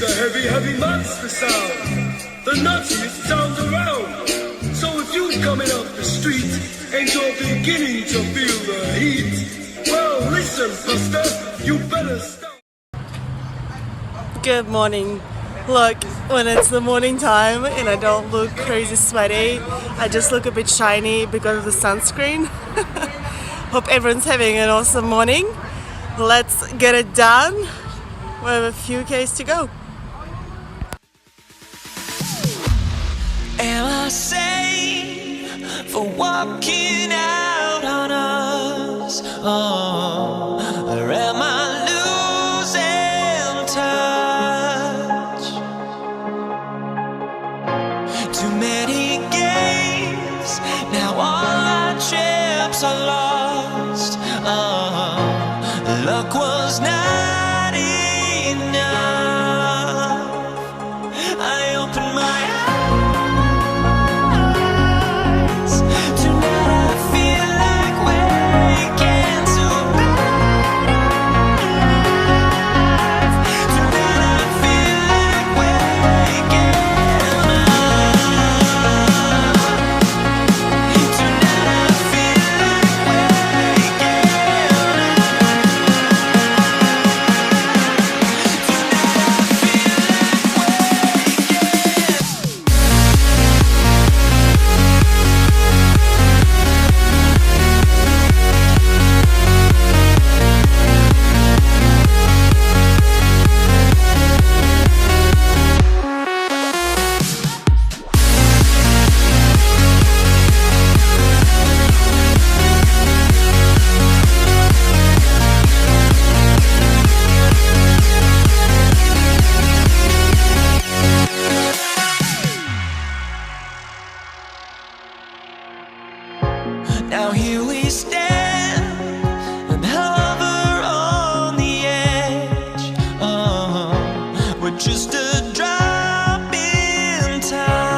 the heavy, heavy monster sound, the nuttiest sound around. So if you're coming up the street and you're beginning to feel the heat, well, listen, Buster, you better stop. Good morning. Look, when it's the morning time and I don't look crazy sweaty, I just look a bit shiny because of the sunscreen. Hope everyone's having an awesome morning. Let's get it done. We have a few Ks to go. Am I sane for walking out on us? Oh, or am I losing touch? Too many games, now all our chips are lost. Oh, luck was not enough. I opened my eyes. Tonight I feel like waking to life. Tonight I feel like waking up. Tonight I feel like now here we stand and hover on the edge. Oh, we're just a drop in time.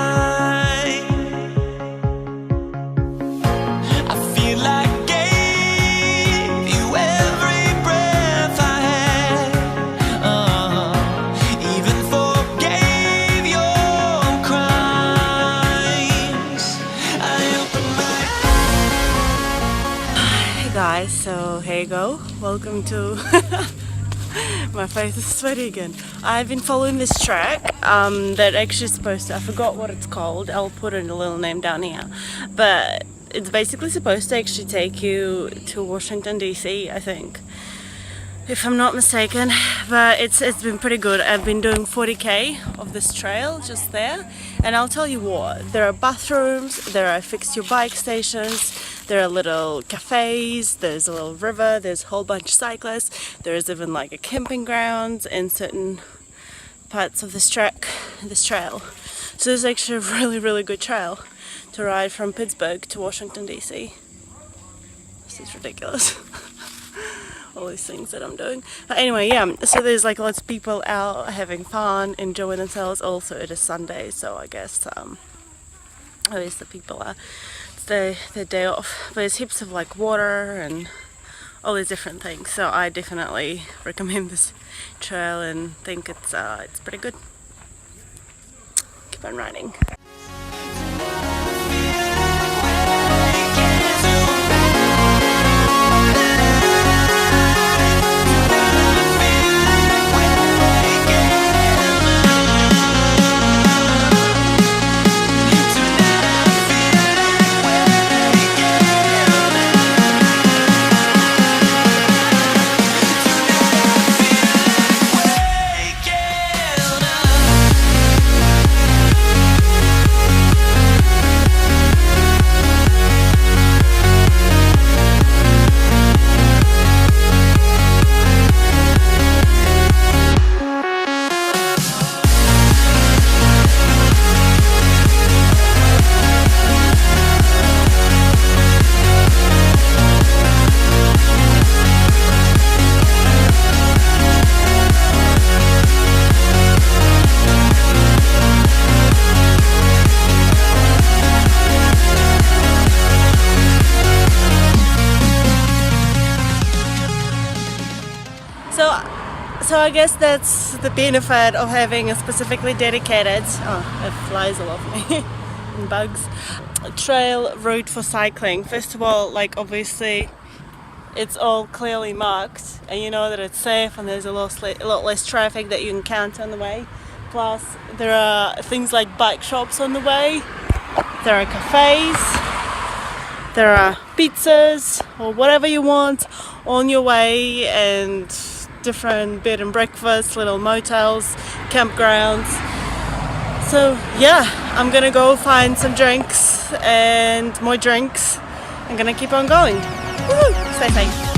I feel like I gave you every breath I had. Even forgave your crimes. I opened my Hey guys, so here you go. Welcome to my face is sweaty again. I've been following this track that actually is supposed to, I forgot what it's called, I'll put in a little name down here, but it's basically supposed to actually take you to Washington DC, I think, if I'm not mistaken. But it's been pretty good. I've been doing 40k of this trail just there, and I'll tell you what, there are bathrooms, there are fix your bike stations, there are little cafes, there's a little river, there's a whole bunch of cyclists, there's even like a camping grounds in certain parts of this trail. So it's actually a really, really good trail to ride from Pittsburgh to Washington DC. This is ridiculous. All these things that I'm doing. But anyway, yeah, so there's like lots of people out having fun, enjoying themselves. Also it is Sunday, so I guess at least the people are, it's their day off. But there's heaps of like water and all these different things, so I definitely recommend this trail and think it's pretty good. Keep on riding. I guess that's the benefit of having a specifically dedicated, oh, it flies all over me, and bugs, trail route for cycling. First of all, like obviously it's all clearly marked and you know that it's safe and there's a lot less traffic that you encounter on the way. Plus there are things like bike shops on the way, there are cafes, there are pizzas or whatever you want on your way, and different bed and breakfasts, little motels, campgrounds. So yeah, I'm gonna go find some drinks and more drinks. I'm gonna keep on going. Woo! Stay safe.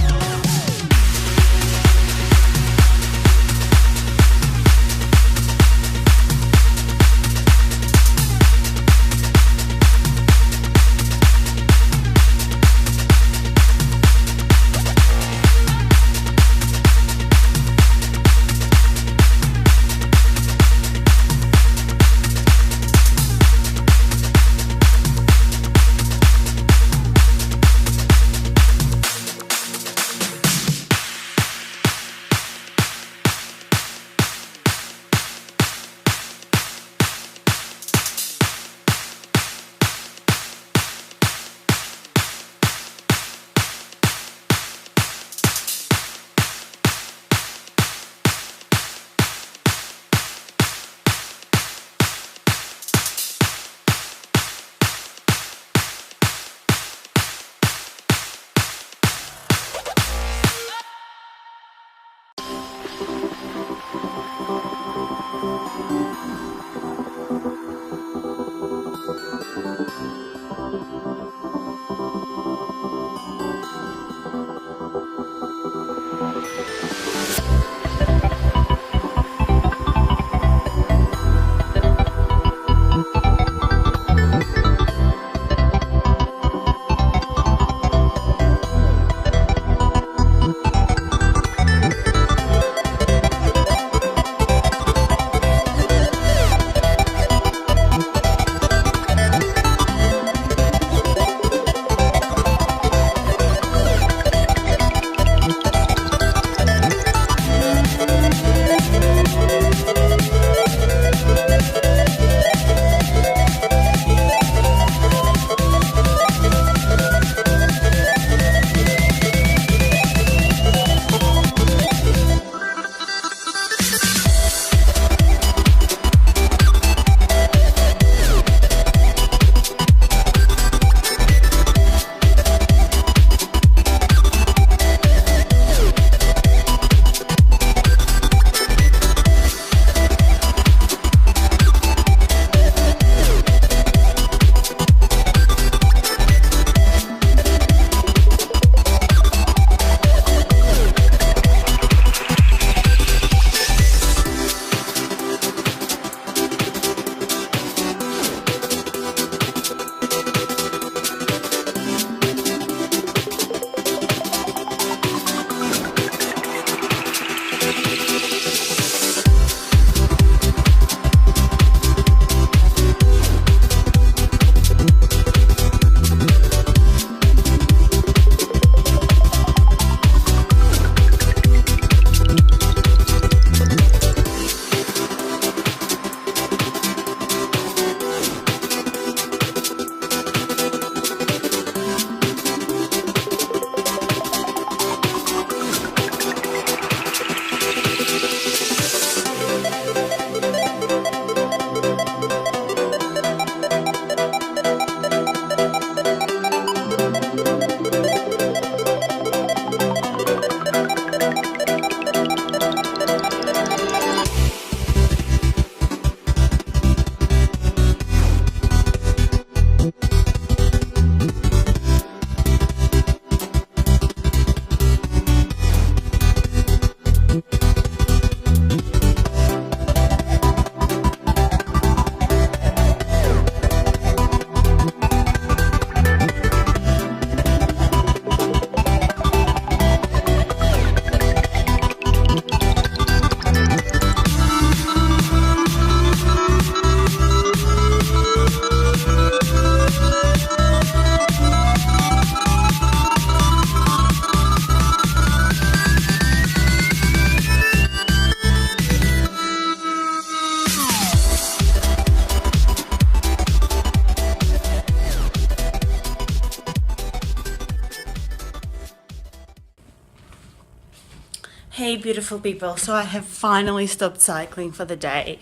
Hey beautiful people, so I have finally stopped cycling for the day.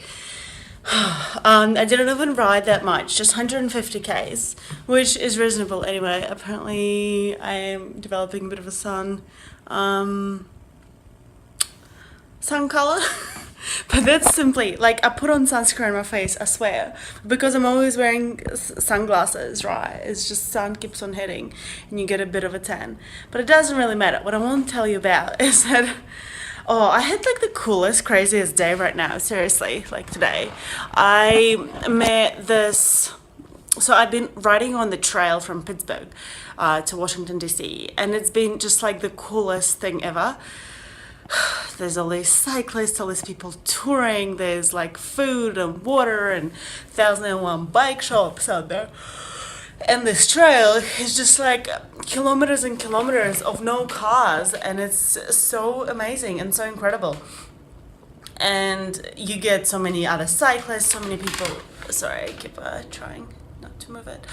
I didn't even ride that much, just 150 k's, which is reasonable anyway. Apparently I am developing a bit of a sun color. But that's simply, like, I put on sunscreen on my face, I swear, because I'm always wearing sunglasses, right? It's just sun keeps on hitting and you get a bit of a tan. But it doesn't really matter. What I want to tell you about is that, I had like the coolest, craziest day right now, seriously, like today. I met this, so I've been riding on the trail from Pittsburgh to Washington, D.C., and it's been just like the coolest thing ever. There's all these cyclists, all these people touring, there's like food and water and 1,001 bike shops out there. And this trail is just like kilometers and kilometers of no cars, and it's so amazing and so incredible. And you get so many other cyclists, so many people. Sorry, I keep trying not to move it.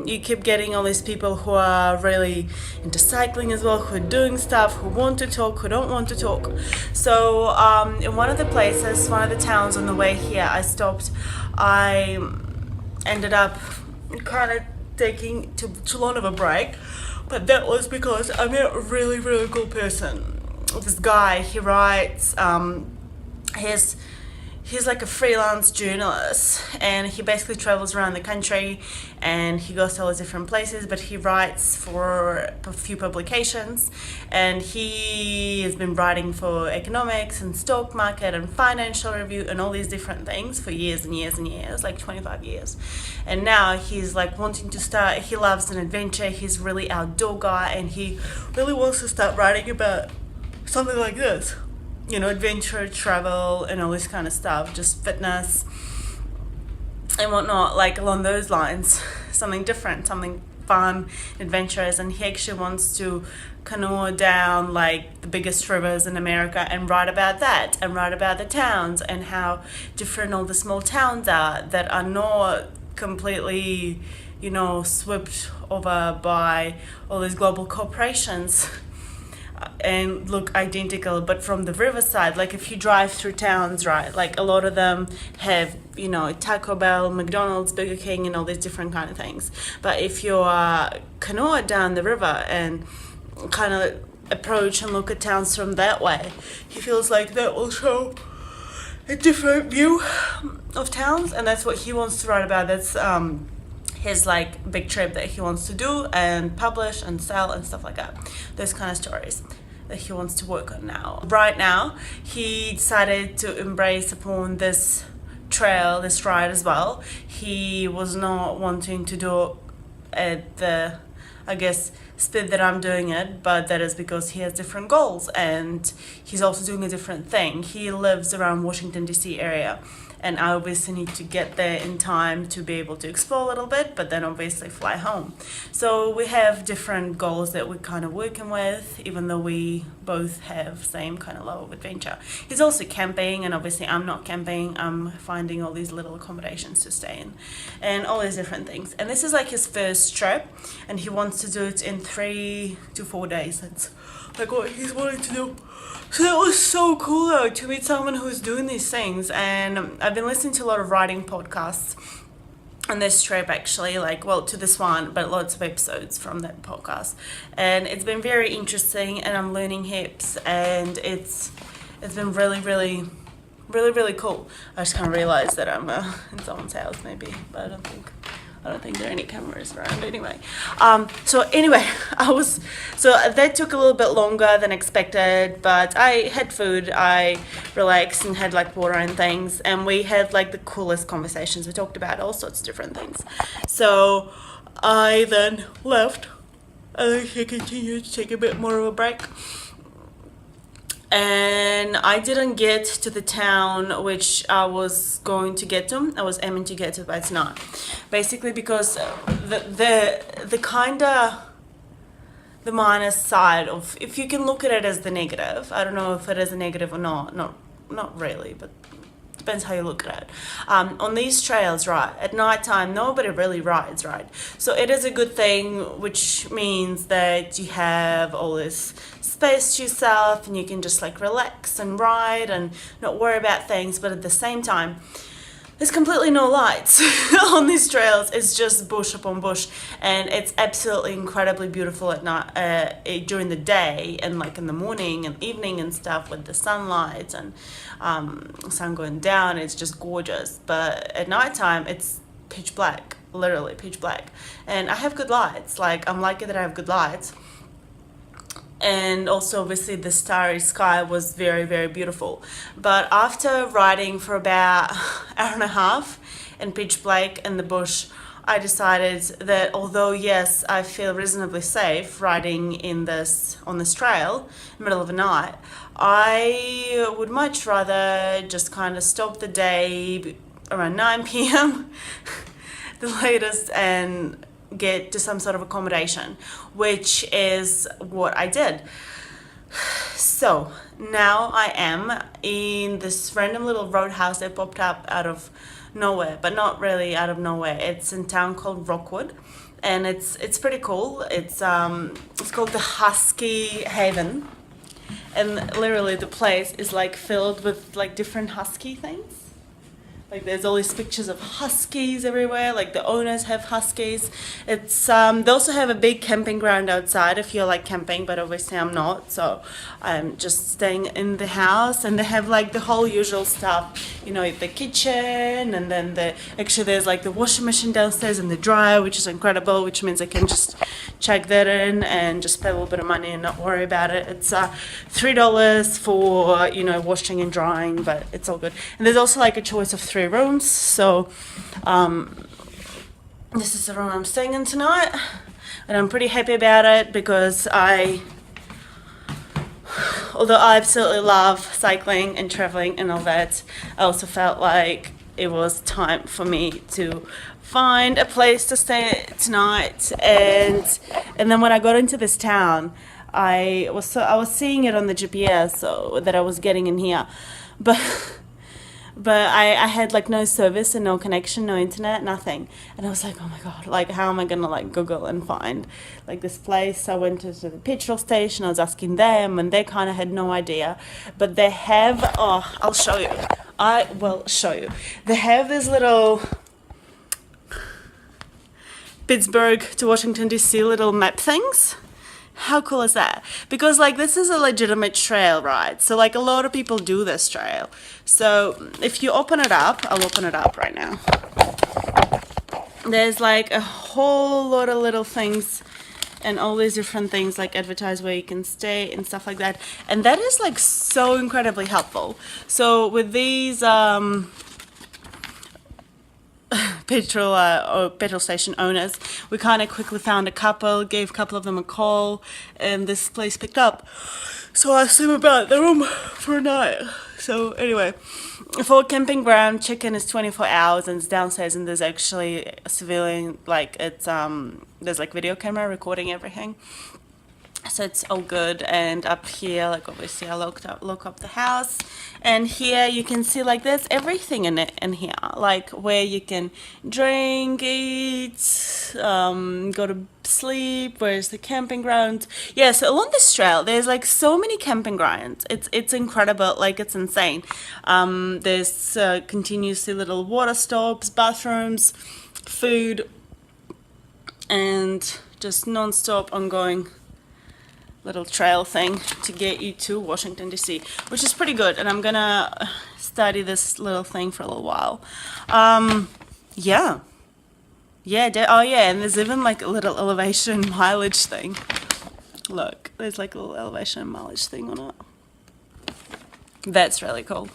You keep getting all these people who are really into cycling as well, who are doing stuff, who want to talk, who don't want to talk. So in one of the places, one of the towns on the way here, I stopped. I ended up kind of taking too long of a break, but that was because I met a really, really cool person. This guy, he writes, he's like a freelance journalist, and he basically travels around the country and he goes to all these different places, but he writes for a few publications, and he has been writing for economics and stock market and financial review and all these different things for years and years and years, like 25 years. And now he's like wanting to start, he loves an adventure, he's really outdoor guy, and he really wants to start writing about something like this. You know, adventure, travel, and all this kind of stuff, just fitness and whatnot, like along those lines, something different, something fun, adventurous. And he actually wants to canoe down like the biggest rivers in America and write about that, and write about the towns and how different all the small towns are that are not completely, you know, swept over by all these global corporations and look identical, but from the riverside. Like if you drive through towns, right, like a lot of them have, you know, Taco Bell, McDonald's, Burger King, and all these different kind of things. But if you canoe down the river and kind of approach and look at towns from that way, he feels like that will show a different view of towns, and that's what he wants to write about. That's his like big trip that he wants to do and publish and sell and stuff like that. Those kind of stories that he wants to work on now. Right now, he decided to embrace upon this trail, this ride as well. He was not wanting to do it at the, I guess, speed that I'm doing it, but that is because he has different goals and he's also doing a different thing. He lives around Washington, D.C. area, and I obviously need to get there in time to be able to explore a little bit, but then obviously fly home. So we have different goals that we're kind of working with, even though we both have same kind of love of adventure. He's also camping, and obviously I'm not camping. I'm finding all these little accommodations to stay in and all these different things. And this is like his first trip, and he wants to do it in 3 to 4 days. That's like what he's wanting to do. So that was so cool though, to meet someone who's doing these things. And I've been listening to a lot of writing podcasts on this trip actually, like, well, to this one, but lots of episodes from that podcast. And it's been very interesting, and I'm learning heaps, and it's been really, really, really, really cool. I just kind of realized that I'm in someone's house maybe, but I don't think there are any cameras around anyway. So that took a little bit longer than expected, but I had food, I relaxed and had like water and things, and we had like the coolest conversations. We talked about all sorts of different things. So I then left, and he continued to take a bit more of a break. And I didn't get to the town which I was going to get to. I was aiming to get to, but it's not. Basically because the kind of the minus side of, if you can look at it as the negative, I don't know if it is a negative or not really, but Depends how you look at it. On these trails, right, at night time, nobody really rides, right? So it is a good thing, which means that you have all this space to yourself and you can just like relax and ride and not worry about things. But at the same time, there's completely no lights on these trails. It's just bush upon bush, and it's absolutely incredibly beautiful at night, during the day, and like in the morning and evening and stuff with the sunlight and sun going down. It's just gorgeous. But at nighttime, it's pitch black, literally pitch black. And I have good lights. Like, I'm lucky that I have good lights. And also obviously the starry sky was very, very beautiful. But after riding for about an hour and a half in pitch black in the bush, I decided that although yes, I feel reasonably safe riding on this trail in the middle of the night, I would much rather just kind of stop the day around 9 p.m. the latest, and get to some sort of accommodation, which is what I did. So now I am in this random little roadhouse that popped up out of nowhere, but not really out of nowhere. It's in a town called Rockwood, and it's pretty cool. It's called the Husky Haven, and literally the place is like filled with like different husky things. Like, there's all these pictures of huskies everywhere. Like, the owners have huskies. It's they also have a big camping ground outside if you're like camping, but obviously I'm not, so I'm just staying in the house. And they have like the whole usual stuff, you know, the kitchen, and then there's like the washing machine downstairs and the dryer, which is incredible, which means I can just check that in and just pay a little bit of money and not worry about it. It's $3 for, you know, washing and drying, but it's all good. And there's also like a choice of 3 rooms, so this is the room I'm staying in tonight, and I'm pretty happy about it because although I absolutely love cycling and traveling and all that, I also felt like it was time for me to find a place to stay tonight. And then when I got into this town, I was seeing it on the GPS, so that I was getting in here, but I had like no service and no connection, no internet, nothing. And I was like, oh my God, like how am I gonna like Google and find like this place? I went to the petrol station, I was asking them, and they kind of had no idea. But they have, I'll show you. I will show you. They have this little Pittsburgh to Washington DC little map things. How cool is that? Because like this is a legitimate trail, right? So like a lot of people do this trail. So if you open it up, I'll open it up right now. There's like a whole lot of little things and all these different things like advertise where you can stay and stuff like that. And that is like so incredibly helpful. So with these petrol station owners, we kind of quickly found a couple, gave a couple of them a call, and this place picked up. So I asked them about the room for a night. So anyway, for a camping ground, check-in is 24 hours and it's downstairs, and there's actually a civilian, like it's there's like video camera recording everything. So it's all good. And up here, like obviously I look up the house, and here you can see like there's everything in it in here, like where you can drink, eat, go to sleep. Where's the camping ground? Yeah, so along this trail there's like so many camping grounds. It's incredible, like it's insane. There's continuously little water stops, bathrooms, food, and just non-stop ongoing little trail thing to get you to Washington DC, which is pretty good. And I'm gonna study this little thing for a little while. Yeah, and there's even like a little elevation mileage thing. Look, there's like a little elevation mileage thing on it. That's really cool.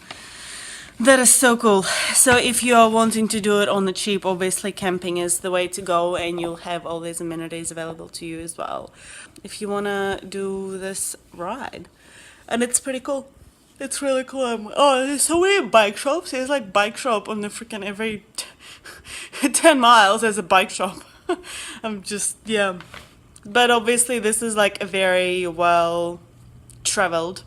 That is so cool. So if you're wanting to do it on the cheap, obviously camping is the way to go, and you'll have all these amenities available to you as well if you want to do this ride. And it's pretty cool. It's really cool. There's so many bike shops. There's like bike shop on the freaking every 10 miles there's a bike shop. I'm just, yeah. But obviously this is like a very well traveled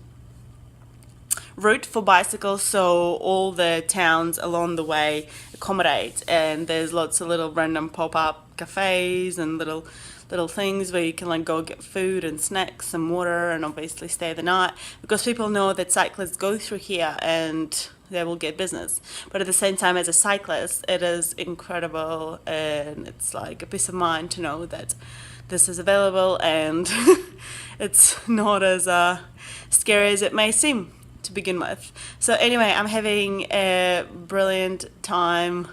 route for bicycles, so all the towns along the way accommodate, and there's lots of little random pop-up cafes and little things where you can like go get food and snacks and water and obviously stay the night, because people know that cyclists go through here and they will get business. But at the same time, as a cyclist, it is incredible, and it's like a peace of mind to know that this is available and it's not as scary as it may seem to begin with. So anyway, I'm having a brilliant time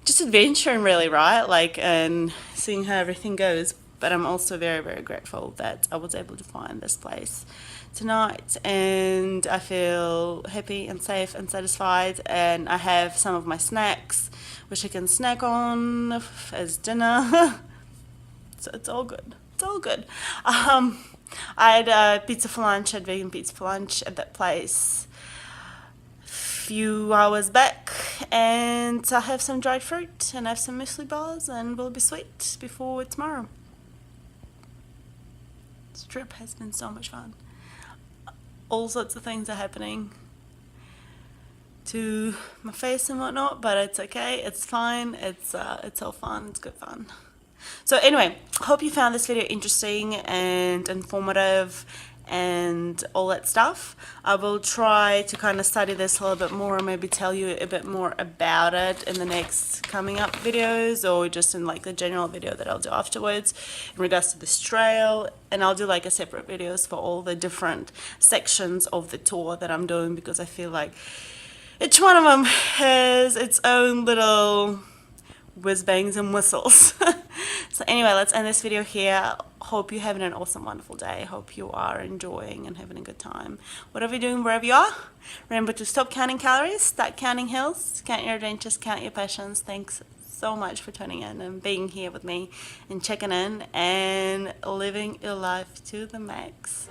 just adventuring, really, right? Like, and seeing how everything goes. But I'm also very, very grateful that I was able to find this place tonight, and I feel happy and safe and satisfied, and I have some of my snacks which I can snack on as dinner. So it's all good. It's all good. I had pizza for lunch, had vegan pizza for lunch at that place a few hours back, and I have some dried fruit and I have some muesli bars, and we'll be sweet before tomorrow. This trip has been so much fun. All sorts of things are happening to my face and whatnot, but it's okay, it's fine, it's all fun, it's good fun. So anyway, hope you found this video interesting and informative and all that stuff. I will try to kind of study this a little bit more and maybe tell you a bit more about it in the next coming up videos, or just in like the general video that I'll do afterwards in regards to this trail. And I'll do like a separate videos for all the different sections of the tour that I'm doing, because I feel like each one of them has its own little whiz bangs and whistles. So anyway, let's end this video here. Hope you're having an awesome, wonderful day. Hope you are enjoying and having a good time. Whatever you're doing, wherever you are, remember to stop counting calories, start counting hills, count your adventures, count your passions. Thanks so much for tuning in and being here with me and checking in and living your life to the max.